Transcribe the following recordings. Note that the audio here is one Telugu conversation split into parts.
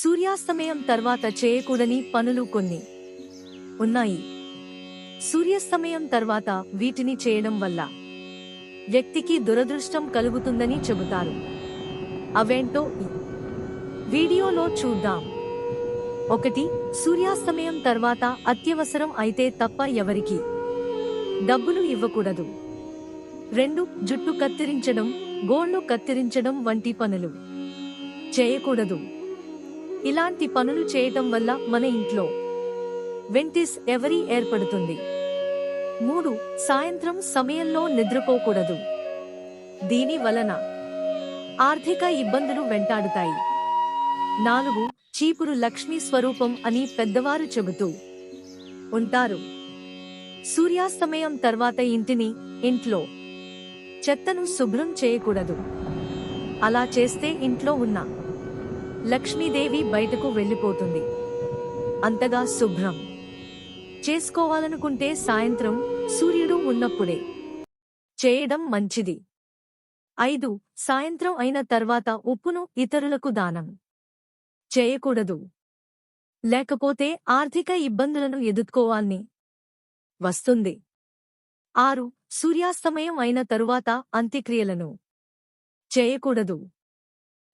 సూర్యాస్తమయం తర్వాత చేయకూడని పనులు కొన్ని ఉన్నాయి. సూర్యాస్తమయం తర్వాత వీటిని చేయడం వల్ల వ్యక్తికి దురదృష్టం కలుగుతుందని చెబుతారు. అవేంటో ఈ వీడియోలో చూద్దాం. 1. సూర్యాస్తమయం తర్వాత అత్యవసరం అయితే తప్ప ఎవరికీ డబ్బులు ఇవ్వకూడదు. 2. జుట్టు కత్తిరించడం, గోళ్లు కత్తిరించడం వంటి పనులు చేయకూడదు. ఇలాంటి పనులు చేయటం వల్ల మన ఇంట్లో వెంటిస్ ఎవరి ఏర్పడుతుంది. 3. సాయంత్రం సమయంలో నిద్రపోకూడదు. దీని వలన ఆర్థిక ఇబ్బందులు వెంటాడుతాయి. 4. చీపురు లక్ష్మీ స్వరూపం అని పెద్దవారు చెబుతూ ఉంటారు. సూర్యాస్తమయం తర్వాత ఇంట్లో చెత్తను శుభ్రం చేయకూడదు. అలా చేస్తే ఇంట్లో ఉన్న లక్ష్మీదేవి బయటకు వెళ్ళిపోతుంది. అంతగా శుభ్రం చేసుకోవాలనుకుంటే సాయంత్రం సూర్యుడు ఉన్నప్పుడే చేయడం మంచిది. 5. సాయంత్రం అయిన తర్వాత ఉప్పును ఇతరులకు దానం చేయకూడదు. లేకపోతే ఆర్థిక ఇబ్బందులను ఎదుర్కోవాల్ని వస్తుంది. 6. సూర్యాస్తమయం అయిన తరువాత అంత్యక్రియలను చేయకూడదు.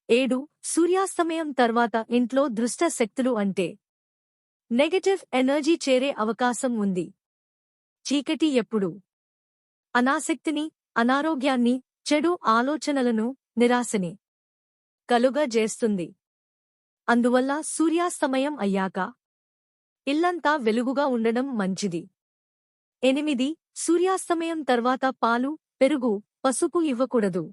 7. సూర్యాస్తమయం తర్వాత ఇంట్లో దుష్ట శక్తులు అంటే నెగటివ్ ఎనర్జీ చేరే అవకాశం ఉంది. చీకటి ఎప్పుడు అనాసక్తిని, అనారోగ్యాన్ని, చెడు ఆలోచనలను, నిరాశని కలుగజేస్తుంది. అందువల్ల సూర్యాస్తమయం అయ్యాక ఇల్లంతా వెలుగుగా ఉండడం మంచిది. 8. సూర్యాస్తమయం తర్వాత పాలు, పెరుగు, పసుపు ఇవ్వకూడదు.